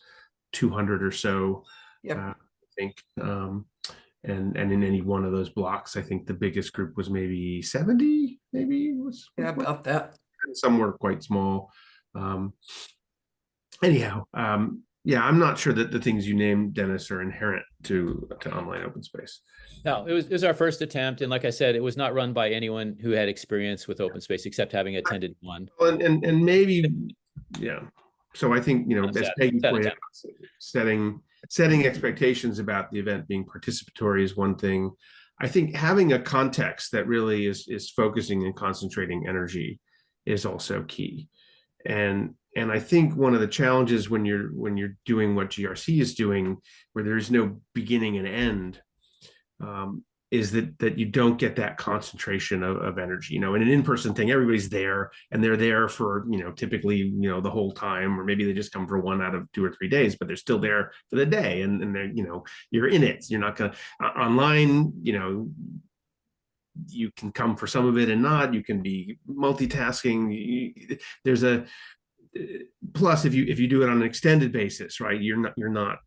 Speaker 4: 200 or so, I think. And in any one of those blocks, I think the biggest group was maybe 70, maybe was
Speaker 2: about that.
Speaker 4: Some were quite small. Anyhow, yeah, I'm not sure that the things you named, Dennis, are inherent to online open space.
Speaker 5: No, it was our first attempt, and like I said, it was not run by anyone who had experience with open space except having attended one.
Speaker 4: And maybe, yeah. So I think, you know, as Peggy pointed out, setting expectations about the event being participatory is one thing. I think having a context that really is focusing and concentrating energy is also key. And I think one of the challenges when you're doing what GRC is doing, where there's no beginning and end, is that you don't get that concentration of energy. In an in-person thing, everybody's there and they're there for, typically, the whole time, or maybe they just come for 1 out of 2 or 3 days, but they're still there for the day, and they're, you're in it. You're not gonna online, you can come for some of it and not. You can be multitasking. There's a plus if you do it on an extended basis, right? You're not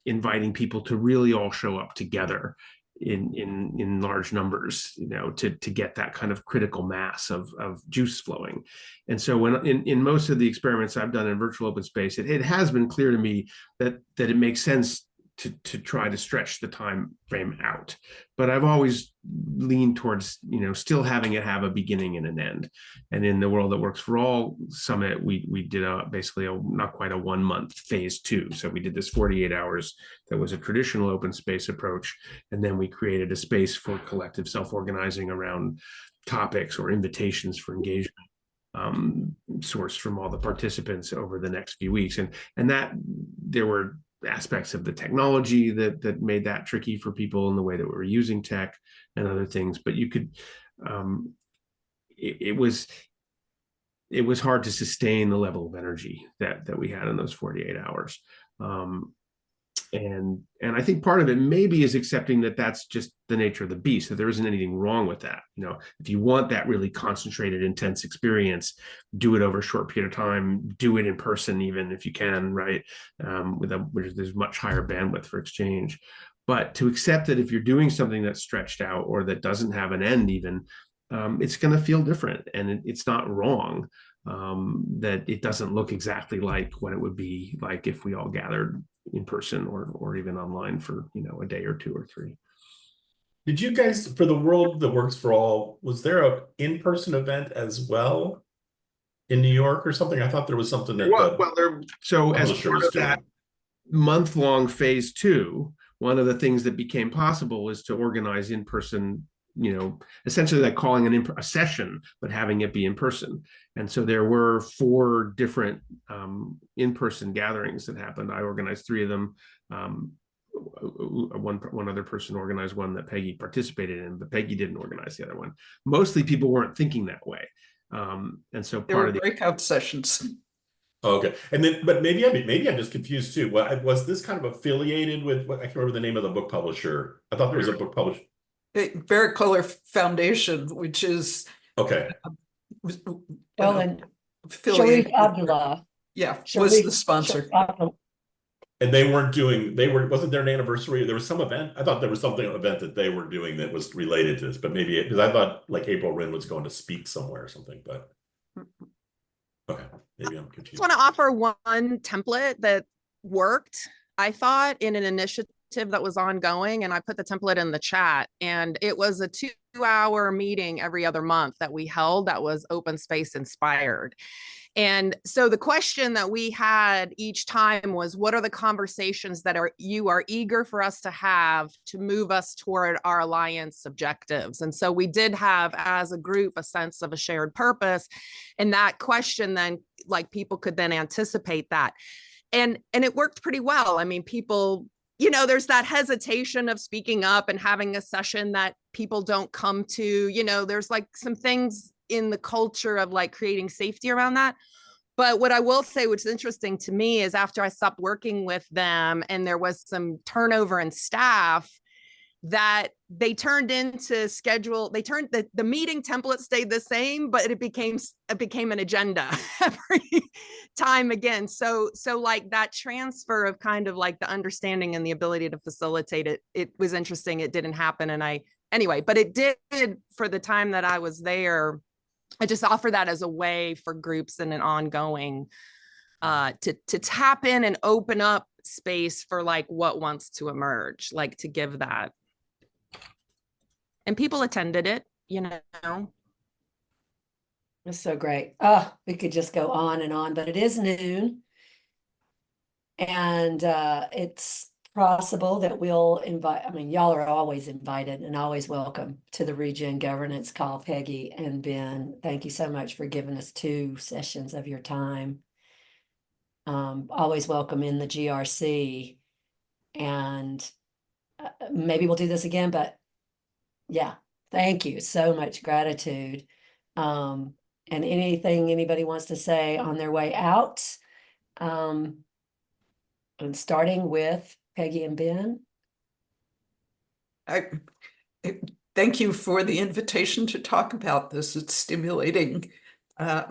Speaker 4: inviting people to really all show up together in large numbers, to get that kind of critical mass of juice flowing. And so when in most of the experiments I've done in virtual open space, it has been clear to me that it makes sense to try to stretch the time frame out. But I've always leaned towards, still having it have a beginning and an end. And in the World That Works for All Summit, we did basically not quite a 1 month phase 2. So we did this 48 hours that was a traditional open space approach. And then we created a space for collective self-organizing around topics or invitations for engagement, sourced from all the participants over the next few weeks. And that there were aspects of the technology that made that tricky for people in the way that we were using tech and other things. But you could, it was hard to sustain the level of energy that we had in those 48 hours. And I think part of it maybe is accepting that that's just the nature of the beast, that there isn't anything wrong with that. If you want that really concentrated, intense experience, do it over a short period of time, do it in person, even if you can, right? There's much higher bandwidth for exchange. But to accept that if you're doing something that's stretched out or that doesn't have an end even, it's going to feel different, and it's not wrong. That it doesn't look exactly like what it would be like if we all gathered in person or even online for a day or 2 or 3.
Speaker 6: Did you guys, for the World That Works for All, was there a in-person event as well in New York or something? I thought there was something that
Speaker 4: as part of that month-long phase 2, one of the things that became possible is to organize in-person, essentially like calling a session, but having it be in person. And so there were 4 different in-person gatherings that happened. I organized 3 of them. One other person organized one that Peggy participated in, but Peggy didn't organize the other one. Mostly people weren't thinking that way. And so
Speaker 2: there were breakout sessions.
Speaker 6: Okay. And then, but maybe I'm just confused too. Was this kind of affiliated with, I can't remember the name of the book publisher. I thought there was a book publisher.
Speaker 2: Vericolor Foundation, which is
Speaker 6: okay.
Speaker 1: Well, and Sharif Abdullah,
Speaker 2: was the sponsor.
Speaker 6: And wasn't there an anniversary? There was some event. I thought there was something event that they were doing that was related to this, but maybe because I thought like April Wren was going to speak somewhere or something, but okay, maybe I'm confused.
Speaker 7: I just want to offer one template that worked, I thought, in an initiative that was ongoing, and I put the template in the chat, and it was a 2-hour meeting every other month that we held that was open space inspired. And so the question that we had each time was, what are the conversations that you are eager for us to have to move us toward our alliance objectives? And so we did have, as a group, a sense of a shared purpose. And that question then, like, people could then anticipate that. And it worked pretty well. I mean, people, there's that hesitation of speaking up and having a session that people don't come to, there's like some things in the culture of like creating safety around that. But what I will say, which is interesting to me, is after I stopped working with them and there was some turnover in staff, that they turned into schedule. They turned the meeting template stayed the same, but it became an agenda every time again. So like that transfer of kind of like the understanding and the ability to facilitate it, it was interesting. It didn't happen. But it did for the time that I was there. I just offer that as a way for groups in an ongoing to tap in and open up space for like what wants to emerge, like to give that. And people attended it,
Speaker 1: It's so great. We could just go on and on, but it is noon. And it's possible that we'll invite, I mean, y'all are always invited and always welcome to the Regen Governance Call. Peggy and Ben, thank you so much for giving us 2 sessions of your time. Always welcome in the GRC, and maybe we'll do this again, but yeah, thank you so much. Gratitude. And anything anybody wants to say on their way out? And starting with Peggy and Ben.
Speaker 2: I thank you for the invitation to talk about this. It's stimulating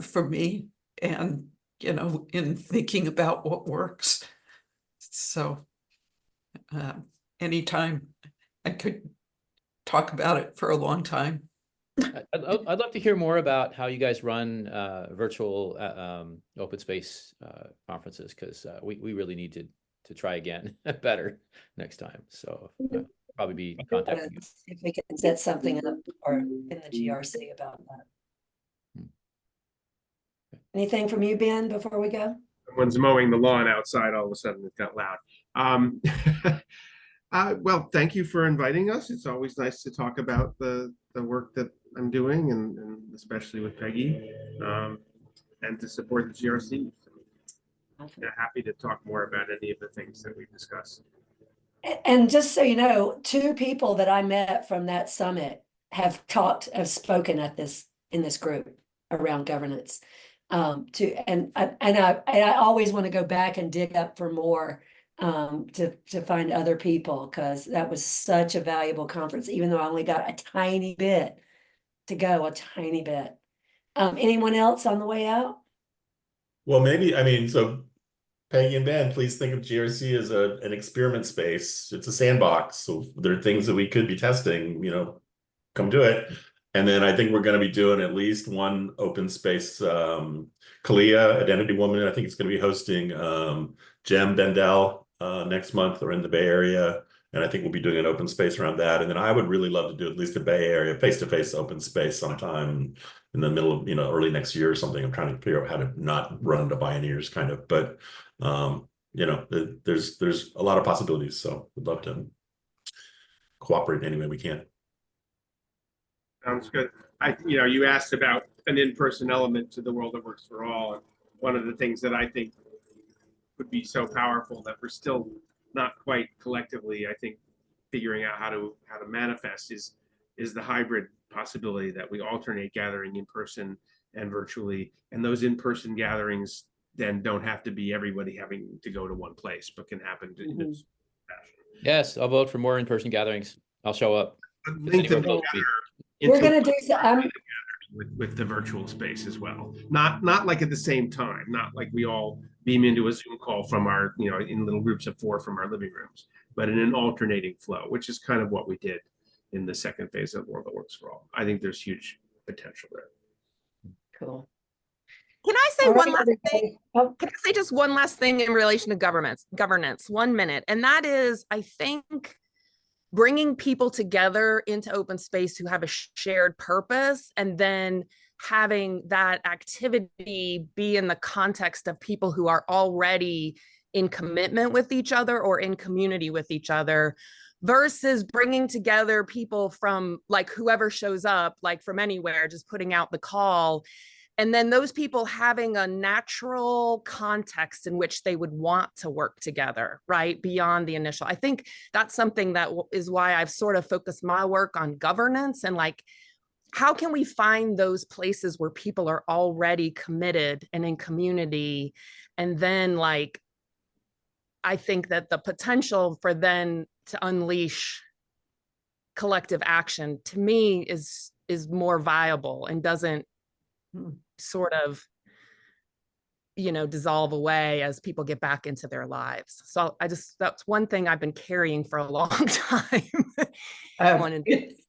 Speaker 2: for me, and in thinking about what works. So anytime I could talk about it for a long time.
Speaker 5: I'd love to hear more about how you guys run virtual open space conferences, because we really need to try again better next time. So probably be contacting you.
Speaker 1: If we can set something up or in the GRC about that. Anything from you, Ben, before we go?
Speaker 4: Someone's mowing the lawn outside, all of a sudden it got loud. Well, thank you for inviting us. It's always nice to talk about the work that I'm doing, and especially with Peggy, and to support the GRC.
Speaker 1: Awesome.
Speaker 4: Happy to talk more about any of the things that we discussed.
Speaker 1: And just so you know, 2 people that I met from that summit have spoken in this group around governance. And I always want to go back and dig up for more to find other people, because that was such a valuable conference, even though I only got a tiny bit to go, a tiny bit. Anyone else on the way out?
Speaker 6: Well, maybe, I mean, so Peggy and Ben, please think of GRC as an experiment space. It's a sandbox. So there are things that we could be testing, come do it. And then I think we're going to be doing at least one open space. Kalia, Identity Woman, I think it's going to be hosting Jem Bendel next month. Or in the Bay Area. And I think we'll be doing an open space around that. And then I would really love to do at least a Bay Area face-to-face open space sometime in the middle of, early next year or something. I'm trying to figure out how to not run into Pioneers kind of, but there's a lot of possibilities. So we'd love to cooperate any way we can.
Speaker 4: Sounds good. You asked about an in-person element to the world that works for all. And one of the things that I think would be so powerful that we're still not quite collectively, I think, figuring out how to manifest is the hybrid possibility that we alternate gathering in person and virtually, and those in-person gatherings then don't have to be everybody having to go to one place, but can happen in this fashion.
Speaker 5: Yes, I'll vote for more in-person gatherings. I'll show up.
Speaker 4: Link them together
Speaker 1: We're going to do
Speaker 4: with the virtual space as well. Not like at the same time, not like we all beam into a Zoom call from our, in little groups of 4 from our living rooms, but in an alternating flow, which is kind of what we did in the second phase of World That Works for All. I think there's huge potential there.
Speaker 1: Cool.
Speaker 7: Can I say
Speaker 1: All
Speaker 7: one
Speaker 1: right,
Speaker 7: last thing?
Speaker 1: oh,
Speaker 7: Can I say just one last thing in relation to governance? 1 minute. And that is, I think, bringing people together into open space who have a shared purpose, and then having that activity be in the context of people who are already in commitment with each other or in community with each other, versus bringing together people from like whoever shows up, like from anywhere, just putting out the call. And then those people having a natural context in which they would want to work together, right? Beyond the initial. I think that's something that is why I've sort of focused my work on governance, and like, how can we find those places where people are already committed and in community? And then like, I think that the potential for then to unleash collective action, to me, is more viable and doesn't sort of dissolve away as people get back into their lives. So that's one thing I've been carrying for a long time.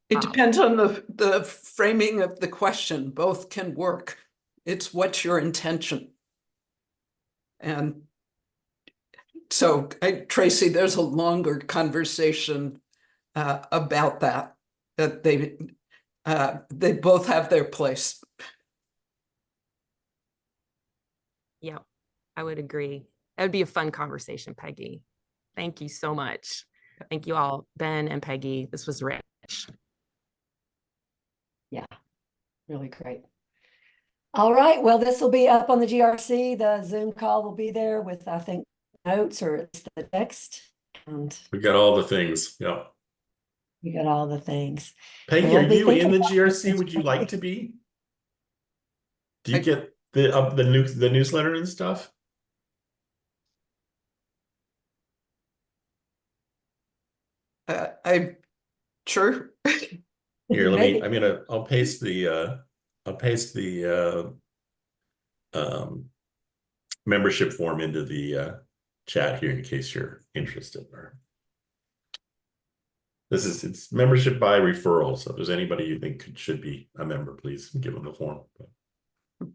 Speaker 2: It depends on the framing of the question. Both can work. It's what's your intention. And so, Tracy, there's a longer conversation about that they both have their place.
Speaker 7: Yeah, I would agree. That would be a fun conversation, Peggy. Thank you so much. Thank you all, Ben and Peggy. This was rich.
Speaker 1: Really great. All right, well, this will be up on the GRC. The Zoom call will be there with, I think, notes or it's the text. And
Speaker 6: We got all the things. Yeah.
Speaker 1: we got all the things.
Speaker 6: Peggy,
Speaker 1: We'll
Speaker 6: are
Speaker 1: be
Speaker 6: you in the
Speaker 1: thinking about
Speaker 6: GRC?
Speaker 1: this.
Speaker 6: Would you like to be? Do you get the newsletter and stuff?
Speaker 2: I'm sure.
Speaker 6: Here, let
Speaker 1: Maybe.
Speaker 6: me. I'll paste the membership form into the chat here in case you're interested. It's membership by referral. So if there's anybody you think should be a member, please give them the form.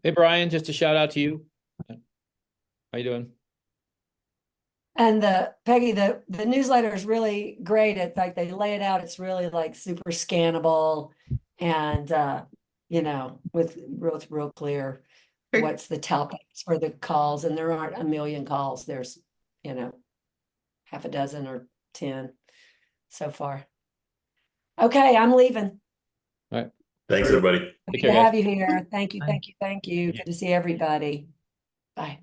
Speaker 5: Hey, Brian, just a shout out to you. How you doing?
Speaker 1: And Peggy, the newsletter is really great. It's like they lay it out. It's really like super scannable and you know, with real clear
Speaker 2: Hey.
Speaker 1: what's the topics for the calls. And there aren't a million calls. There's, you know, half a dozen or 10 so far. Okay, I'm leaving.
Speaker 6: Thanks, everybody.
Speaker 5: Take
Speaker 1: Good
Speaker 5: care,
Speaker 1: to
Speaker 5: guys.
Speaker 1: have you here. Thank you,
Speaker 3: Bye.
Speaker 1: thank you, thank you. Good to see everybody. Bye.